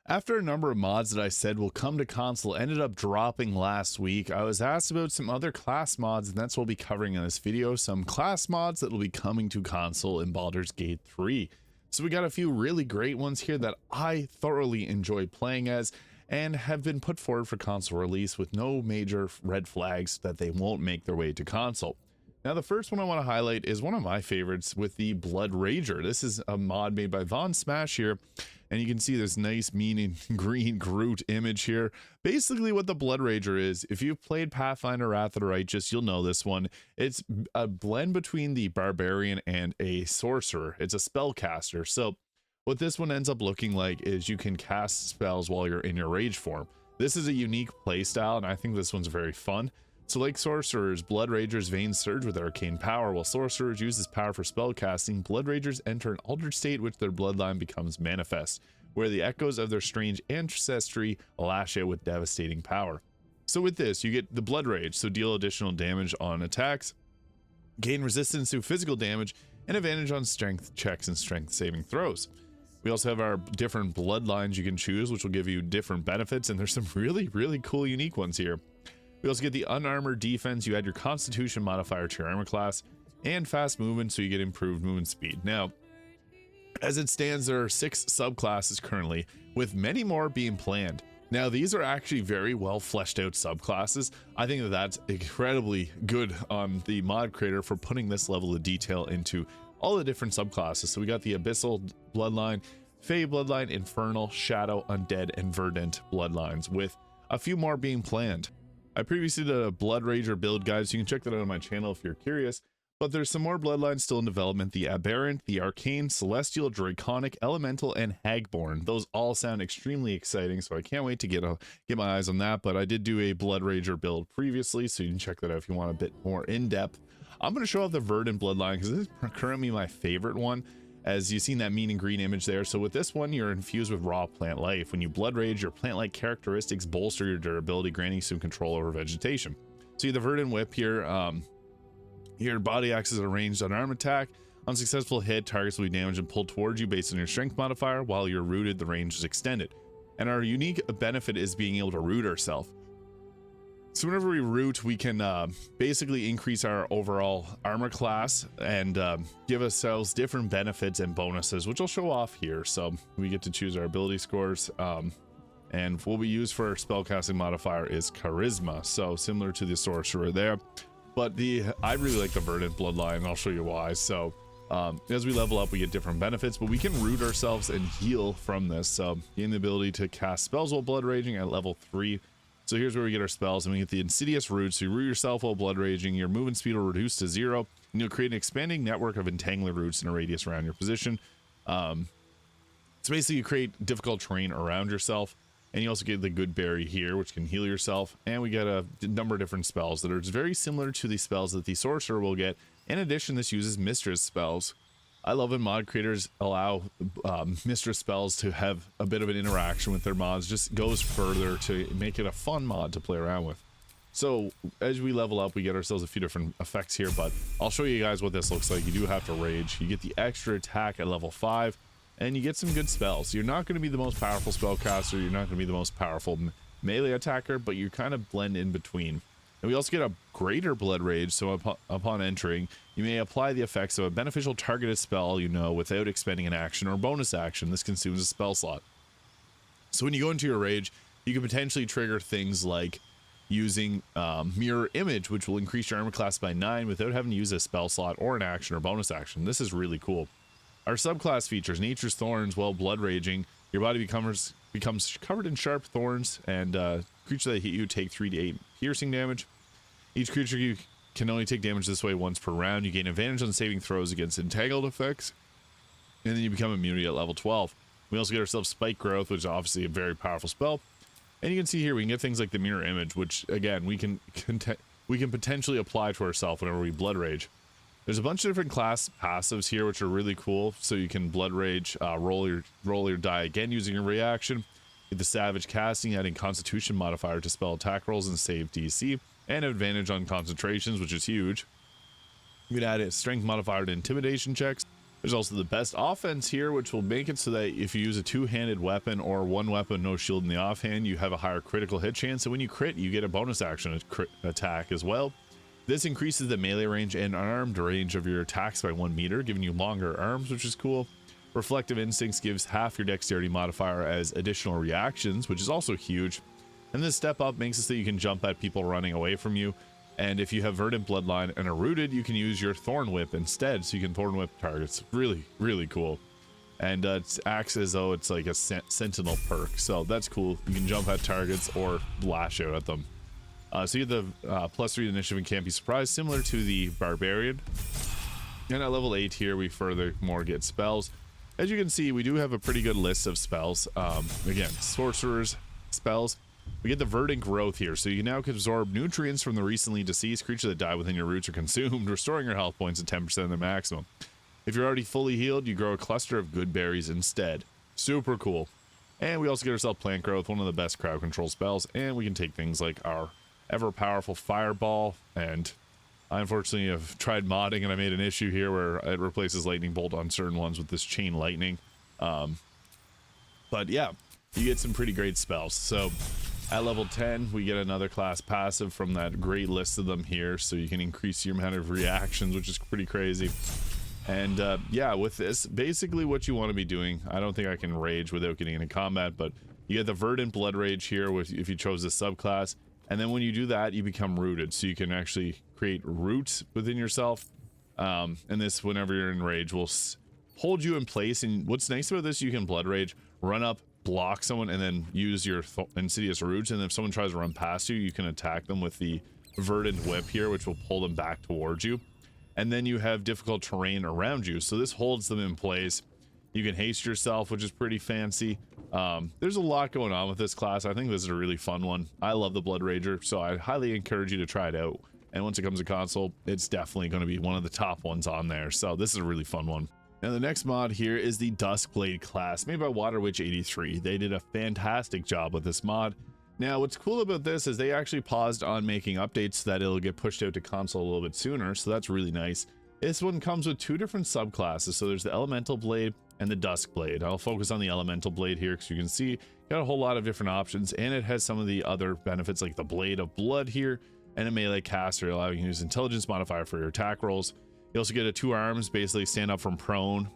After a number of mods that I said will come to console ended up dropping last week, I was asked about some other class mods, and that's what we'll be covering in this video. Some class mods that will be coming to console in Baldur's Gate 3. So we got a few really great ones here that I thoroughly enjoy playing as and have been put forward for console release with no major red flags that they won't make their way to console. Now, the first one I want to highlight is one of my favorites with the Blood Rager. This is a mod made by Von Smash here, and you can see this nice mean and green Groot image here. Basically what the Blood Rager is, if you've played Pathfinder Wrath of the Righteous, you'll know this one. It's a blend between the Barbarian and a Sorcerer. It's a spellcaster. So what this one ends up looking like is you can cast spells while you're in your rage form. This is a unique playstyle, and I think this one's very fun. So like Sorcerers, Blood Ragers' veins surge with arcane power. While Sorcerers use this power for spellcasting, Blood Ragers enter an altered state which their bloodline becomes manifest, where the echoes of their strange ancestry lash out with devastating power. So with this, you get the Blood Rage, so deal additional damage on attacks, gain resistance to physical damage, and advantage on strength checks and strength saving throws. We also have our different bloodlines you can choose, which will give you different benefits, and there's some really cool unique ones here. We also get the unarmored defense. You add your constitution modifier to your armor class, and fast movement, so you get improved movement speed. Now, as it stands, there are 6 subclasses currently, with many more being planned. Now, these are actually very well fleshed out subclasses. I think that that's incredibly good on the mod creator for putting this level of detail into all the different subclasses. So we got the Abyssal bloodline, Fey bloodline, Infernal, Shadow, Undead, and Verdant bloodlines, with a few more being planned. I previously did a Blood Rager build guide, so you can check that out on my channel if you're curious. But there's some more bloodlines still in development: the Aberrant, the Arcane, Celestial, Draconic, Elemental, and Hagborn. Those all sound extremely exciting, so I can't wait to get my eyes on that. But I did do a Blood Rager build previously, so you can check that out if you want a bit more in depth. I'm going to show off the Verdant bloodline because this is currently my favorite one, as you've seen that mean and green image there. So with this one, you're infused with raw plant life. When you Blood Rage, your plant-like characteristics bolster your durability, granting some control over vegetation. So you have the Verdant Whip here. Your body acts as a ranged unarmed attack. On successful hit, targets will be damaged and pulled towards you based on your strength modifier. While you're rooted, the range is extended. And our unique benefit is being able to root ourselves. So whenever we root, we can basically increase our overall armor class and give ourselves different benefits and bonuses, which I'll show off here. So we get to choose our ability scores. And what we use for our spellcasting modifier is Charisma. So similar to the Sorcerer there. But I really like the Verdant bloodline, and I'll show you why. So as we level up, we get different benefits, but we can root ourselves and heal from this. So gain the ability to cast spells while Blood Raging at level 3. So here's where we get our spells, and we get the Insidious Root. So you root yourself while Blood Raging, your movement speed will reduce to 0, and you'll create an expanding network of entangling roots in a radius around your position. So basically you create difficult terrain around yourself, and you also get the Good Berry here, which can heal yourself, and we get a number of different spells that are very similar to the spells that the Sorcerer will get. In addition, this uses Mistress spells. I love when mod creators allow Mistress spells to have a bit of an interaction with their mods. Just goes further to make it a fun mod to play around with. So as we level up, we get ourselves a few different effects here, but I'll show you guys what this looks like. You do have to rage. You get the extra attack at level 5, and you get some good spells. You're not going to be the most powerful spellcaster. You're not going to be the most powerful melee attacker, but you kind of blend in between. And we also get a greater Blood Rage, so upon entering, you may apply the effects of a beneficial targeted spell, without expending an action or bonus action. This consumes a spell slot. So when you go into your rage, you can potentially trigger things like using Mirror Image, which will increase your armor class by 9 without having to use a spell slot or an action or bonus action. This is really cool. Our subclass features: Nature's Thorns. While Blood Raging, your body becomes covered in sharp thorns, and creatures that hit you take 3 to 8 piercing damage. Each creature you can only take damage this way once per round. You gain advantage on saving throws against entangled effects, and then you become immune at level 12. We also get ourselves Spike Growth, which is obviously a very powerful spell. And you can see here we can get things like the Mirror Image, which again we can potentially apply to ourselves whenever we Blood Rage. There's a bunch of different class passives here which are really cool. So you can Blood Rage, roll your die again using a reaction. Get the Savage Casting, adding Constitution modifier to spell attack rolls and save DC, and advantage on concentrations, which is huge. You can add a Strength modifier to intimidation checks. There's also the best offense here, which will make it so that if you use a two-handed weapon or one weapon, no shield in the offhand, you have a higher critical hit chance. And when you crit, you get a bonus action attack as well. This increases the melee range and unarmed range of your attacks by 1 meter, giving you longer arms, which is cool. Reflective Instincts gives half your dexterity modifier as additional reactions, which is also huge. And this step up makes it so you can jump at people running away from you. And if you have Verdant Bloodline and are rooted, you can use your Thorn Whip instead, so you can Thorn Whip targets. Really, really cool. And it acts as though it's like a Sentinel perk, so that's cool. You can jump at targets or lash out at them. So you get the +3 initiative and can't be surprised, similar to the Barbarian. And at level 8 here, we furthermore get spells. As you can see, we do have a pretty good list of spells. Again, sorcerers, spells. We get the Verdant Growth here, so you now can absorb nutrients from the recently deceased creature that died within your roots or consumed, restoring your health points at 10% of their maximum. If you're already fully healed, you grow a cluster of good berries instead. Super cool. And we also get ourselves Plant Growth, one of the best crowd control spells, and we can take things like our ever-powerful Fireball, and I unfortunately have tried modding and I made an issue here where it replaces Lightning Bolt on certain ones with this Chain Lightning. But yeah, you get some pretty great spells. So at level 10, we get another class passive from that great list of them here, so you can increase your amount of reactions, which is pretty crazy. And yeah, with this, basically what you want to be doing, I don't think I can rage without getting into combat, but you get the Verdant Blood Rage here if you chose this subclass, and then when you do that, you become rooted, so you can actually create roots within yourself. And this, whenever you're in rage, will hold you in place. And what's nice about this, you can Blood Rage, run up, block someone, and then use your insidious roots, and if someone tries to run past you, you can attack them with the Verdant Whip here, which will pull them back towards you. And then you have difficult terrain around you, so this holds them in place. You can haste yourself, which is pretty fancy. There's a lot going on with this class. I think this is a really fun one. I love the Blood Rager, so I highly encourage you to try it out. And once it comes to console, it's definitely going to be one of the top ones on there, so this is a really fun one. Now the next mod here is the Duskblade class, made by Waterwitch83. They did a fantastic job with this mod. Now what's cool about this is they actually paused on making updates so that it'll get pushed out to console a little bit sooner, so that's really nice. This one comes with 2 different subclasses, so there's the Elemental Blade and the Duskblade. I'll focus on the Elemental Blade here because you can see got a whole lot of different options, and it has some of the other benefits like the Blade of Blood here and a melee caster, allowing you to use intelligence modifier for your attack rolls. You also get a 2 arms, basically stand up from prone,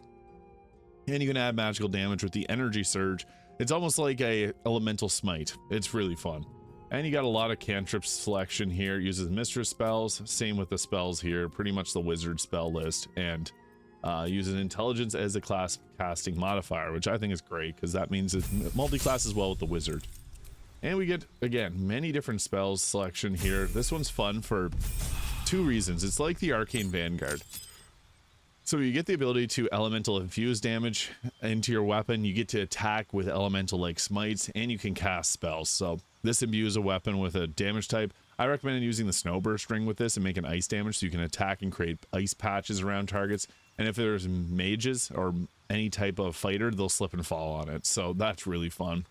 and you can add magical damage with the Energy Surge. It's almost like a Elemental Smite. It's really fun. And you got a lot of cantrip selection here. It uses Mistress spells, same with the spells here, pretty much the wizard spell list, and uses intelligence as a class casting modifier, which I think is great because that means it multi-class as well with the wizard. And we get, again, many different spells selection here. This one's fun for 2 reasons. It's like the Arcane Vanguard. So you get the ability to elemental infuse damage into your weapon, you get to attack with elemental like smites, and you can cast spells. So this imbues a weapon with a damage type. I recommend using the Snowburst ring with this and making ice damage so you can attack and create ice patches around targets. And if there's mages or any type of fighter, they'll slip and fall on it. So that's really fun.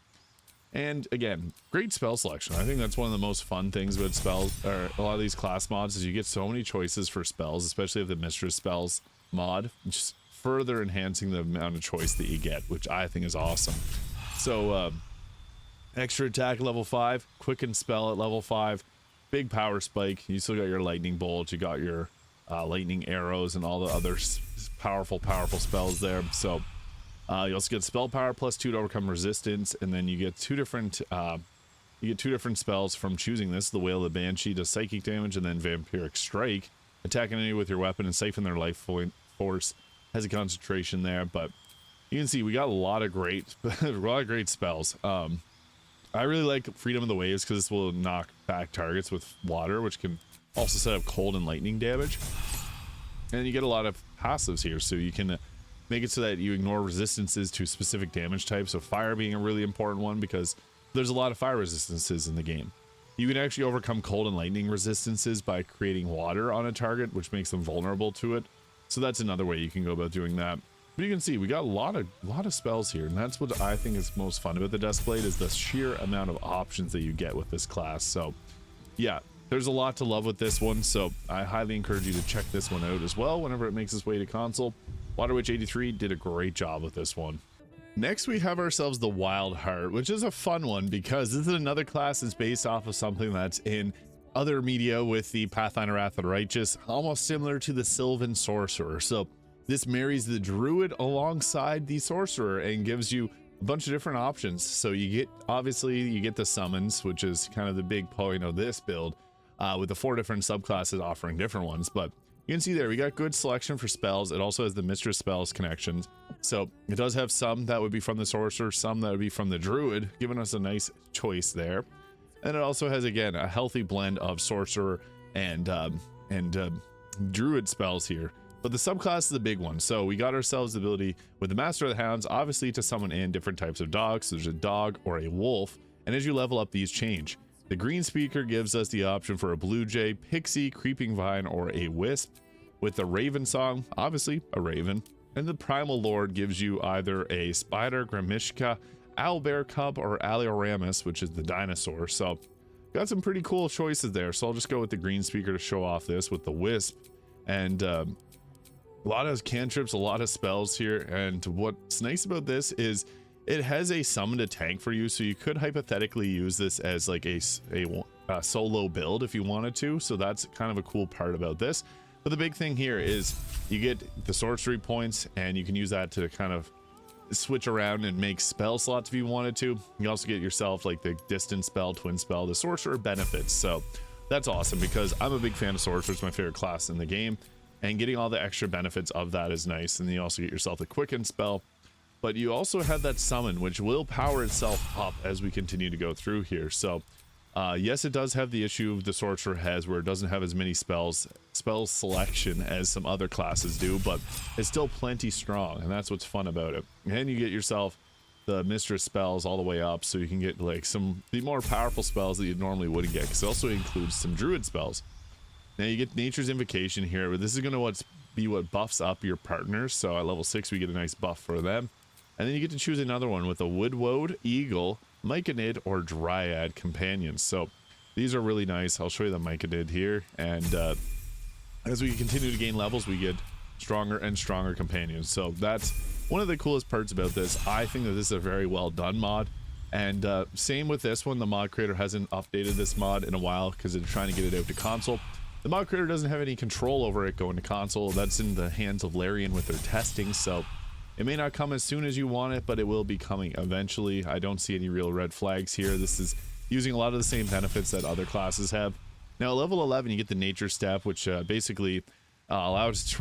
And again, great spell selection. I think that's one of the most fun things about spells, or a lot of these class mods, is you get so many choices for spells, especially if the Mistress spells mod, just further enhancing the amount of choice that you get, which I think is awesome. So extra attack level 5, quicken spell at level 5, big power spike. You still got your lightning bolt, you got your lightning arrows, and all the other powerful spells there. So you also get spell power +2 to overcome resistance, and then you get two different spells from choosing this. The Wail of the Banshee does psychic damage, and then Vampiric Strike, attacking enemy with your weapon and siphon their life force, has a concentration there. But you can see we got a lot of great spells. I really like Freedom of the Waves because this will knock back targets with water, which can also set up cold and lightning damage. And you get a lot of passives here, so you can make it so that you ignore resistances to specific damage types, so fire being a really important one because there's a lot of fire resistances in the game. You can actually overcome cold and lightning resistances by creating water on a target, which makes them vulnerable to it. So that's another way you can go about doing that. But you can see we got a lot of spells here, and that's what I think is most fun about the Duskblade, is the sheer amount of options that you get with this class. So yeah, there's a lot to love with this one, so I highly encourage you to check this one out as well whenever it makes its way to console. Waterwitch 83 did a great job with this one. Next, we have ourselves the Wild Heart, which is a fun one because this is another class that's based off of something that's in other media with the Pathfinder Wrath of the Righteous, almost similar to the Sylvan Sorcerer. So this marries the Druid alongside the Sorcerer and gives you a bunch of different options. So you get, obviously, you get the summons, which is kind of the big point of this build, with the 4 different subclasses offering different ones. But you can see there, we got good selection for spells. It also has the Mistress spells connections. So it does have some that would be from the Sorcerer, some that would be from the Druid, giving us a nice choice there. And it also has, again, a healthy blend of Sorcerer and Druid spells here. But the subclass is the big one. So we got ourselves the ability with the Master of the Hounds, obviously, to summon in different types of dogs. So there's a dog or a wolf. And as you level up, these change. The Green Speaker gives us the option for a Blue Jay, Pixie, Creeping Vine, or a Wisp. With the Raven Song, obviously a Raven. And the Primal Lord gives you either a Spider, Gramishka, Owlbear Cub, or Alioramus, which is the dinosaur. So got some pretty cool choices there. So I'll just go with the Green Speaker to show off this with the Wisp. And a lot of cantrips, a lot of spells here. And what's nice about this is it has a summon to tank for you, so you could hypothetically use this as like a solo build if you wanted to. So that's kind of a cool part about this. But the big thing here is you get the sorcery points, and you can use that to kind of switch around and make spell slots if you wanted to. You also get yourself like the distance spell, twin spell, the sorcerer benefits. So that's awesome because I'm a big fan of sorcerer. It's my favorite class in the game, and getting all the extra benefits of that is nice. And then you also get yourself the quicken spell. But you also have that summon, which will power itself up as we continue to go through here. So, yes, it does have the issue the Sorcerer has, where it doesn't have as many spell selection as some other classes do, but it's still plenty strong, and that's what's fun about it. And you get yourself the Mistress spells all the way up, so you can get like the more powerful spells that you normally wouldn't get, because it also includes some Druid spells. Now you get Nature's Invocation here, but this is going to be what buffs up your partners. So at level 6, we get a nice buff for them. And then you get to choose another one with a Woodwode, Eagle, Myconid, or Dryad companions. So these are really nice. I'll show you the Myconid here. And as we continue to gain levels, we get stronger and stronger companions. So that's one of the coolest parts about this. I think that this is a very well done mod. And same with this one. The mod creator hasn't updated this mod in a while because they're trying to get it out to console. The mod creator doesn't have any control over it going to console. That's in the hands of Larian with their testing. So it may not come as soon as you want it, but it will be coming eventually. I don't see any real red flags here. This is using a lot of the same benefits that other classes have. Now, level 11, you get the Nature Step, which basically allows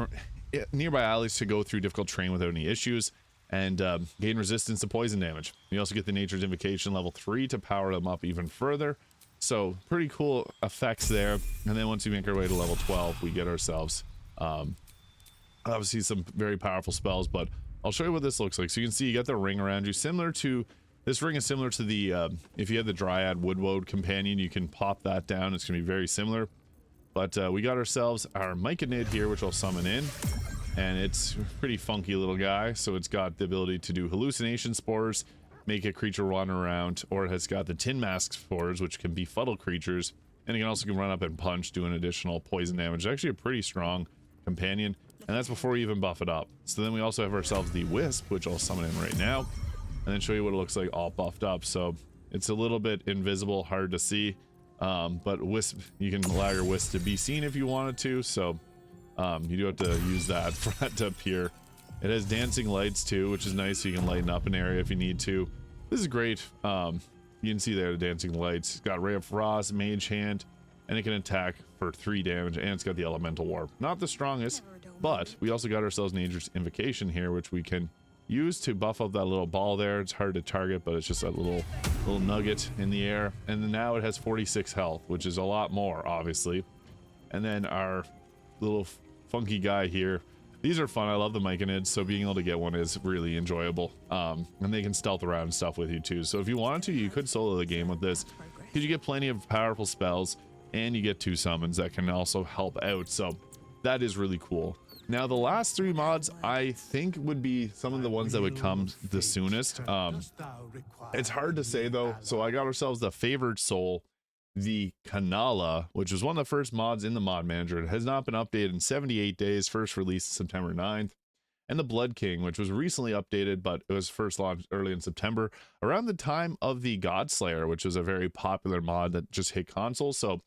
nearby allies to go through difficult terrain without any issues and gain resistance to poison damage. You also get the Nature's Invocation level 3 to power them up even further. So pretty cool effects there. And then once we make our way to level 12, we get ourselves obviously some very powerful spells, but I'll show you what this looks like. So you can see you got the ring around you. This ring is similar to the, if you had the Dryad Woodwode companion, you can pop that down. It's going to be very similar. But we got ourselves our Myconid here, which I'll summon in. And it's a pretty funky little guy. So it's got the ability to do hallucination spores, make a creature run around, or it has got the Tin Mask spores, which can befuddle creatures. And it can also run up and punch, do an additional poison damage. It's actually a pretty strong companion. And that's before you even buff it up. So then we also have ourselves the Wisp, which I'll summon in right now, and then show you what it looks like all buffed up. So it's a little bit invisible, hard to see, but Wisp, you can allow your Wisp to be seen if you wanted to. So you do have to use that for that to appear. It has dancing lights too, which is nice. So you can lighten up an area if you need to. This is great. You can see there the dancing lights. It's got Ray of Frost, Mage Hand, and it can attack for 3 damage, and it's got the Elemental Warp. Not the strongest, but we also got ourselves Nature's Invocation here, which we can use to buff up that little ball there. It's hard to target, but it's just a little nugget in the air. And then now it has 46 health, which is a lot more, obviously. And then our little funky guy here. These are fun. I love the Myconids, so being able to get one is really enjoyable. And they can stealth around and stuff with you too. So if you wanted to, you could solo the game with this, because you get plenty of powerful spells, and you get 2 summons that can also help out. So that is really cool. Now, the last 3 mods, I think, would be some of the ones that would come the soonest. It's hard to say, though. So I got ourselves the Favored Soul, the Kanala, which was one of the first mods in the mod manager. It has not been updated in 78 days, first released September 9th. and the Blood King, which was recently updated, but it was first launched early in September, around the time of the Godslayer, which was a very popular mod that just hit console. So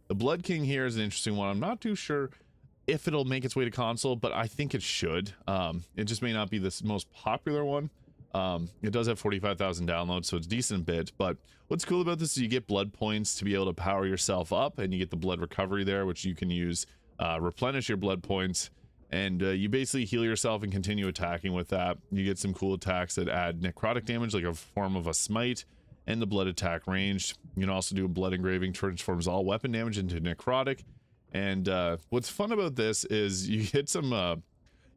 the Blood King here is an interesting one. I'm not too sure if it'll make its way to console, but I think it should. It just may not be the most popular one. It does have 45,000 downloads, so it's a decent bit. But what's cool about this is you get blood points to be able to power yourself up, and you get the blood recovery there, which you can use, replenish your blood points, and you basically heal yourself and continue attacking with that. You get some cool attacks that add necrotic damage, like a form of a smite, and the blood attack ranged. You can also do a blood engraving, transforms all weapon damage into necrotic. And what's fun about this is you get some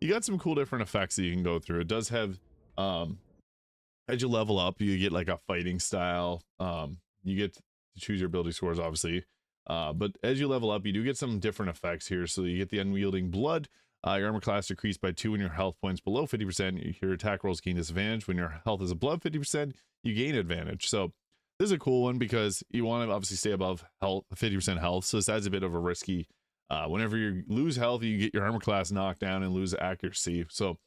you got some cool different effects that you can go through. It does have as you level up, you get like a fighting style. You get to choose your ability scores, obviously, but as you level up, you do get some different effects here. So you get the Unwielding Blood. Your armor class decreased by 2 when your health points below 50%. Your attack rolls gain disadvantage. When your health is above 50%, you gain advantage. So this is a cool one because you want to obviously stay above health, 50% health. So this adds a bit of a risky. Whenever you lose health, you get your armor class knocked down and lose accuracy. So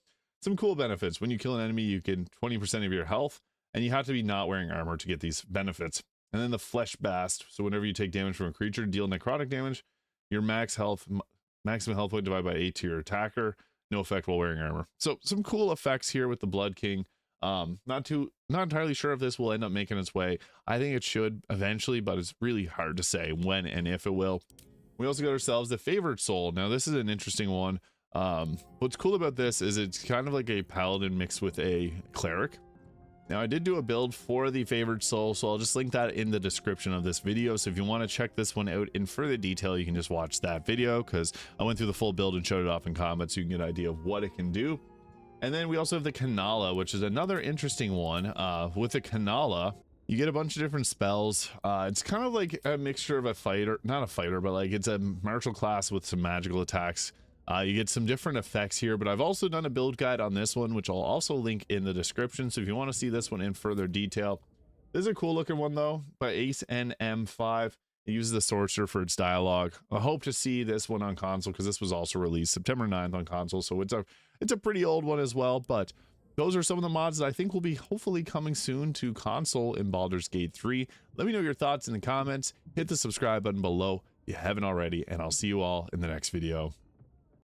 some cool benefits. When you kill an enemy, you get 20% of your health, and you have to be not wearing armor to get these benefits. And then the Flesh Bast. So whenever you take damage from a creature, deal necrotic damage. Your maximum health point divided by 8 to your attacker. No effect while wearing armor. So some cool effects here with the Blood King. Not entirely sure if this will end up making its way. I think it should eventually, but it's really hard to say when and if it will. We also got ourselves the Favored Soul. Now this is an interesting one. What's cool about this is it's kind of like a paladin mixed with a cleric. Now I did do a build for the Favored Soul, so I'll just link that in the description of this video. So if you want to check this one out in further detail, you can just watch that video, because I went through the full build and showed it off in combat, so you can get an idea of what it can do. And then we also have the Kanala, which is another interesting one. With the Kanala, you get a bunch of different spells. It's kind of like a mixture of a fighter, not a fighter, but like it's a martial class with some magical attacks. You get some different effects here, but I've also done a build guide on this one, which I'll also link in the description. So if you want to see this one in further detail, this is a cool looking one though, by Ace NM5. It uses the sorcerer for its dialogue. I hope to see this one on console, because this was also released September 9th on console, so it's a pretty old one as well. But those are some of the mods that I think will be hopefully coming soon to console in Baldur's Gate 3. Let me know your thoughts in the comments. Hit the subscribe button below if you haven't already, and I'll see you all in the next video.